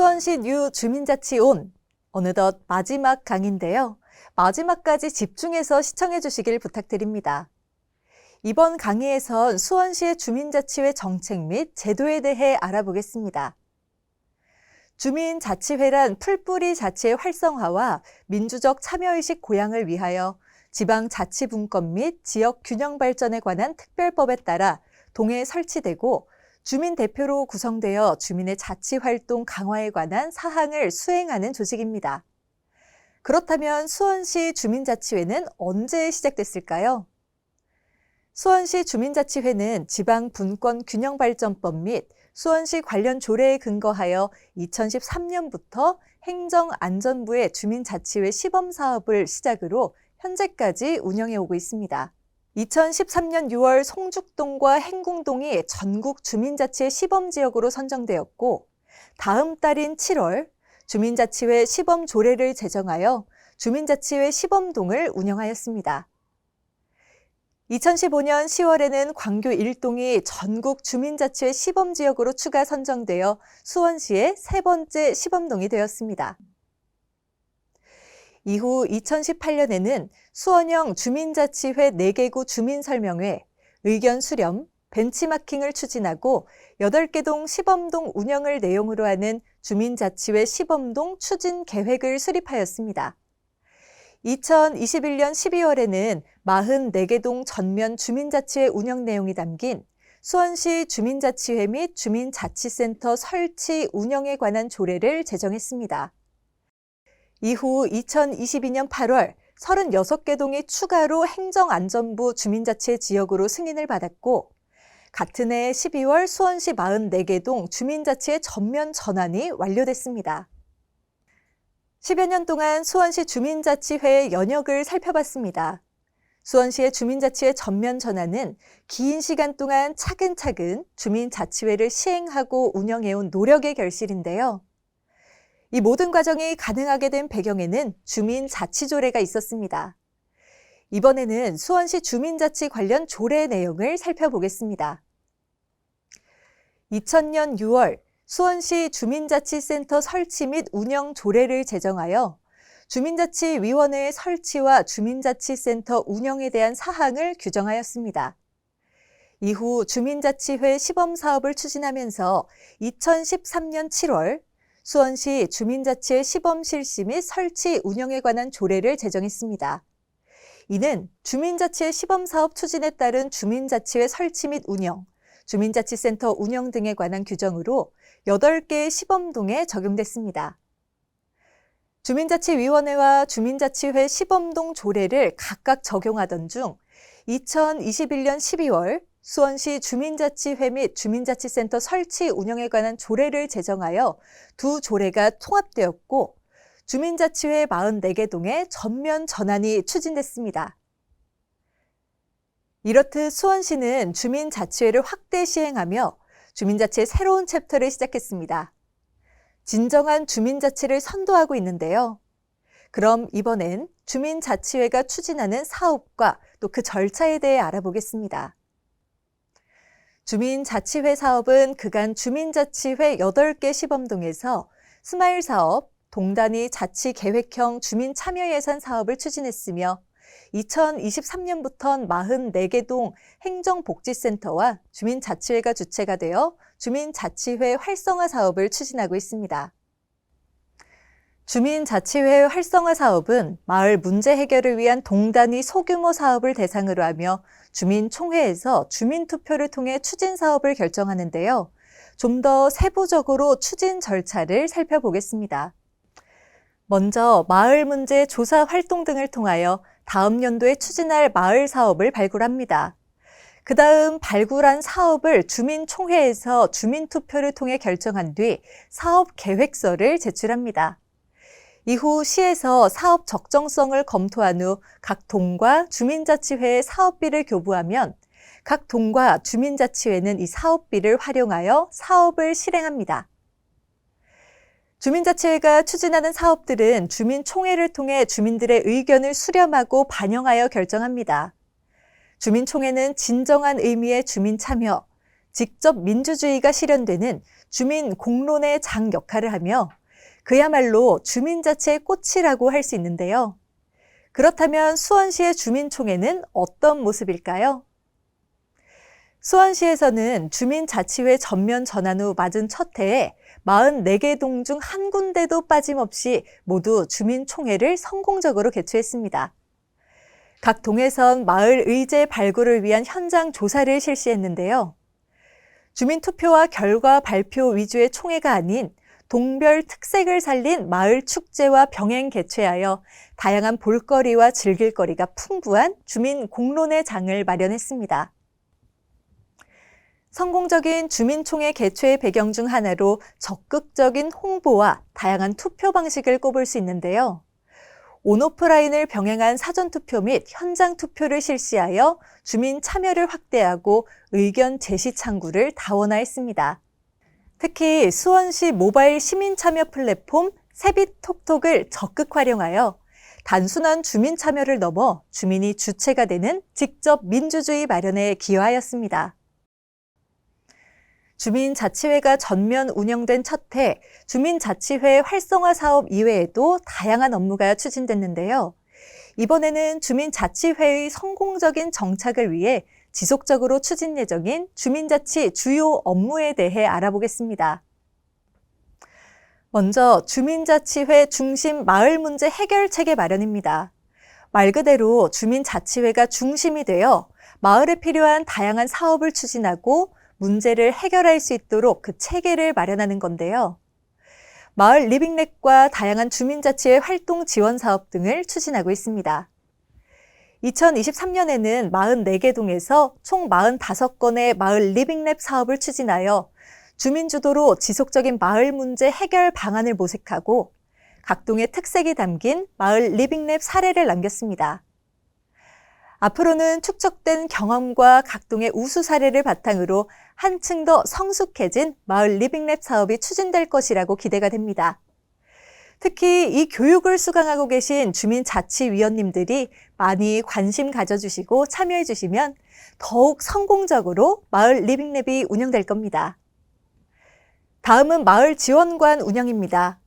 수원시 뉴 주민자치온 어느덧 마지막 강의인데요. 마지막까지 집중해서 시청해 주시길 부탁드립니다. 이번 강의에선 수원시의 주민자치회 정책 및 제도에 대해 알아보겠습니다. 주민자치회란 풀뿌리 자치의 활성화와 민주적 참여의식 고양을 위하여 지방자치분권 및 지역 균형 발전에 관한 특별법에 따라 동에 설치되고 주민 대표로 구성되어 주민의 자치활동 강화에 관한 사항을 수행하는 조직입니다. 그렇다면 수원시 주민자치회는 언제 시작됐을까요? 수원시 주민자치회는 지방분권균형발전법 및 수원시 관련 조례에 근거하여 2013년부터 행정안전부의 주민자치회 시범사업을 시작으로 현재까지 운영해 오고 있습니다. 2013년 6월 송죽동과 행궁동이 전국 주민자치회 시범지역으로 선정되었고 다음 달인 7월 주민자치회 시범조례를 제정하여 주민자치회 시범동을 운영하였습니다. 2015년 10월에는 광교 1동이 전국 주민자치회 시범지역으로 추가 선정되어 수원시의 세 번째 시범동이 되었습니다. 이후 2018년에는 수원형 주민자치회 4개구 주민설명회, 의견 수렴, 벤치마킹을 추진하고 8개 동 시범동 운영을 내용으로 하는 주민자치회 시범동 추진 계획을 수립하였습니다. 2021년 12월에는 44개 동 전면 주민자치회 운영 내용이 담긴 수원시 주민자치회 및 주민자치센터 설치 운영에 관한 조례를 제정했습니다. 이후 2022년 8월 36개 동이 추가로 행정안전부 주민자치회 지역으로 승인을 받았고 같은 해 12월 수원시 44개 동 주민자치회 전면 전환이 완료됐습니다. 10여 년 동안 수원시 주민자치회의 연역을 살펴봤습니다. 수원시의 주민자치회 전면 전환은 긴 시간 동안 차근차근 주민자치회를 시행하고 운영해온 노력의 결실인데요. 이 모든 과정이 가능하게 된 배경에는 주민자치조례가 있었습니다. 이번에는 수원시 주민자치 관련 조례 내용을 살펴보겠습니다. 2000년 6월 수원시 주민자치센터 설치 및 운영 조례를 제정하여 주민자치위원회의 설치와 주민자치센터 운영에 대한 사항을 규정하였습니다. 이후 주민자치회 시범사업을 추진하면서 2013년 7월 수원시 주민자치회 시범 실시 및 설치 운영에 관한 조례를 제정했습니다. 이는 주민자치회 시범사업 추진에 따른 주민자치회 설치 및 운영, 주민자치센터 운영 등에 관한 규정으로 8개의 시범동에 적용됐습니다. 주민자치위원회와 주민자치회 시범동 조례를 각각 적용하던 중 2021년 12월 수원시 주민자치회 및 주민자치센터 설치 운영에 관한 조례를 제정하여 두 조례가 통합되었고 주민자치회 44개 동의 전면 전환이 추진됐습니다. 이렇듯 수원시는 주민자치회를 확대 시행하며 주민자치의 새로운 챕터를 시작했습니다. 진정한 주민자치를 선도하고 있는데요. 그럼 이번엔 주민자치회가 추진하는 사업과 또 그 절차에 대해 알아보겠습니다. 주민자치회 사업은 그간 주민자치회 8개 시범동에서 스마일 사업, 동단위 자치계획형 주민참여예산 사업을 추진했으며 2023년부터는 44개 동 행정복지센터와 주민자치회가 주체가 되어 주민자치회 활성화 사업을 추진하고 있습니다. 주민자치회 활성화 사업은 마을 문제 해결을 위한 동단위 소규모 사업을 대상으로 하며 주민총회에서 주민투표를 통해 추진 사업을 결정하는데요. 좀 더 세부적으로 추진 절차를 살펴보겠습니다. 먼저 마을 문제 조사 활동 등을 통하여 다음 연도에 추진할 마을 사업을 발굴합니다. 그 다음 발굴한 사업을 주민총회에서 주민투표를 통해 결정한 뒤 사업 계획서를 제출합니다. 이후 시에서 사업 적정성을 검토한 후 각 동과 주민자치회에 사업비를 교부하면 각 동과 주민자치회는 이 사업비를 활용하여 사업을 실행합니다. 주민자치회가 추진하는 사업들은 주민총회를 통해 주민들의 의견을 수렴하고 반영하여 결정합니다. 주민총회는 진정한 의미의 주민참여, 직접 민주주의가 실현되는 주민 공론의 장 역할을 하며 그야말로 주민자치의 꽃이라고 할 수 있는데요. 그렇다면 수원시의 주민총회는 어떤 모습일까요? 수원시에서는 주민자치회 전면 전환 후 맞은 첫 해에 44개 동 중 한 군데도 빠짐없이 모두 주민총회를 성공적으로 개최했습니다. 각 동에선 마을 의제 발굴을 위한 현장 조사를 실시했는데요. 주민투표와 결과 발표 위주의 총회가 아닌 동별 특색을 살린 마을 축제와 병행 개최하여 다양한 볼거리와 즐길거리가 풍부한 주민 공론의 장을 마련했습니다. 성공적인 주민총회 개최의 배경 중 하나로 적극적인 홍보와 다양한 투표 방식을 꼽을 수 있는데요. 온오프라인을 병행한 사전투표 및 현장 투표를 실시하여 주민 참여를 확대하고 의견 제시 창구를 다원화했습니다. 특히 수원시 모바일 시민 참여 플랫폼 세빛톡톡을 적극 활용하여 단순한 주민 참여를 넘어 주민이 주체가 되는 직접 민주주의 마련에 기여하였습니다. 주민자치회가 전면 운영된 첫 해, 주민자치회 활성화 사업 이외에도 다양한 업무가 추진됐는데요. 이번에는 주민자치회의 성공적인 정착을 위해 지속적으로 추진 예정인 주민자치 주요 업무에 대해 알아보겠습니다. 먼저 주민자치회 중심 마을 문제 해결 체계 마련입니다. 말 그대로 주민자치회가 중심이 되어 마을에 필요한 다양한 사업을 추진하고 문제를 해결할 수 있도록 그 체계를 마련하는 건데요. 마을 리빙랩과 다양한 주민자치회 활동 지원 사업 등을 추진하고 있습니다. 2023년에는 44개 동에서 총 45건의 마을 리빙랩 사업을 추진하여 주민 주도로 지속적인 마을 문제 해결 방안을 모색하고 각 동의 특색이 담긴 마을 리빙랩 사례를 남겼습니다. 앞으로는 축적된 경험과 각 동의 우수 사례를 바탕으로 한층 더 성숙해진 마을 리빙랩 사업이 추진될 것이라고 기대가 됩니다. 특히 이 교육을 수강하고 계신 주민자치위원님들이 많이 관심 가져주시고 참여해 주시면 더욱 성공적으로 마을 리빙랩이 운영될 겁니다. 다음은 마을 지원관 운영입니다.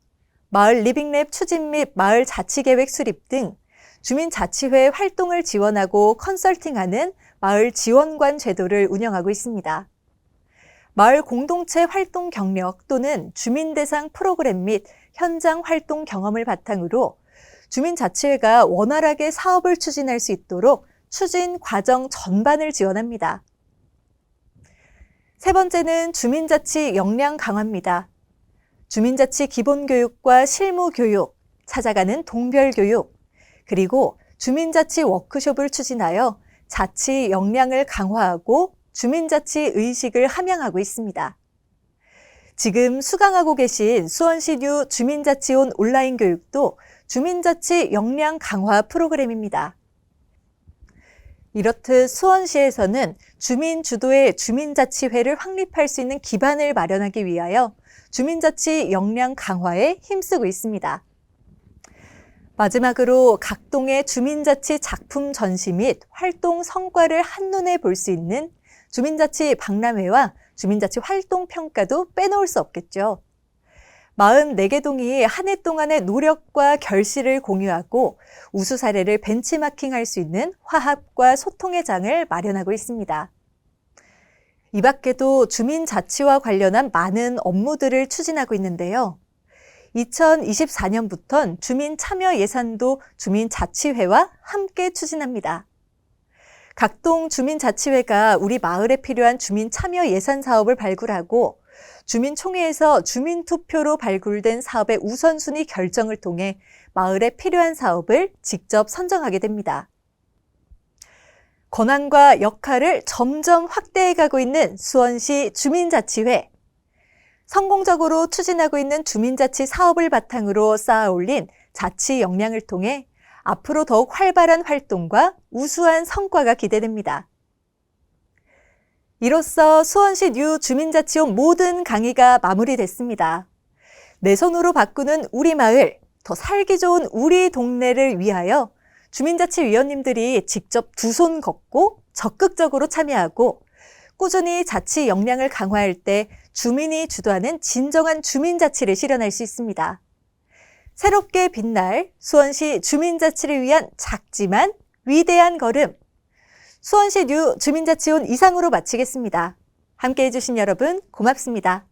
마을 리빙랩 추진 및 마을 자치계획 수립 등 주민자치회 활동을 지원하고 컨설팅하는 마을 지원관 제도를 운영하고 있습니다. 마을 공동체 활동 경력 또는 주민 대상 프로그램 및 현장 활동 경험을 바탕으로 주민자치회가 원활하게 사업을 추진할 수 있도록 추진 과정 전반을 지원합니다. 세 번째는 주민자치 역량 강화입니다. 주민자치 기본교육과 실무교육, 찾아가는 동별교육, 그리고 주민자치 워크숍을 추진하여 자치 역량을 강화하고 주민자치 의식을 함양하고 있습니다. 지금 수강하고 계신 수원시 뉴 주민자치온 온라인 교육도 주민자치 역량 강화 프로그램입니다. 이렇듯 수원시에서는 주민 주도의 주민자치회를 확립할 수 있는 기반을 마련하기 위하여 주민자치 역량 강화에 힘쓰고 있습니다. 마지막으로 각 동의 주민자치 작품 전시 및 활동 성과를 한눈에 볼 수 있는 주민자치 박람회와 주민자치 활동 평가도 빼놓을 수 없겠죠. 44개 동이 한 해 동안의 노력과 결실을 공유하고 우수 사례를 벤치마킹할 수 있는 화합과 소통의 장을 마련하고 있습니다. 이 밖에도 주민자치와 관련한 많은 업무들을 추진하고 있는데요. 2024년부터는 주민 참여 예산도 주민자치회와 함께 추진합니다. 각동 주민자치회가 우리 마을에 필요한 주민 참여 예산 사업을 발굴하고 주민총회에서 주민투표로 발굴된 사업의 우선순위 결정을 통해 마을에 필요한 사업을 직접 선정하게 됩니다. 권한과 역할을 점점 확대해가고 있는 수원시 주민자치회. 성공적으로 추진하고 있는 주민자치 사업을 바탕으로 쌓아올린 자치 역량을 통해 앞으로 더욱 활발한 활동과 우수한 성과가 기대됩니다. 이로써 수원시 뉴 주민자치온 모든 강의가 마무리됐습니다. 내 손으로 바꾸는 우리 마을, 더 살기 좋은 우리 동네를 위하여 주민자치위원님들이 직접 두 손 걷고 적극적으로 참여하고 꾸준히 자치 역량을 강화할 때 주민이 주도하는 진정한 주민자치를 실현할 수 있습니다. 새롭게 빛날 수원시 주민자치를 위한 작지만 위대한 걸음. 수원시 뉴 주민자치온 이상으로 마치겠습니다. 함께해 주신 여러분 고맙습니다.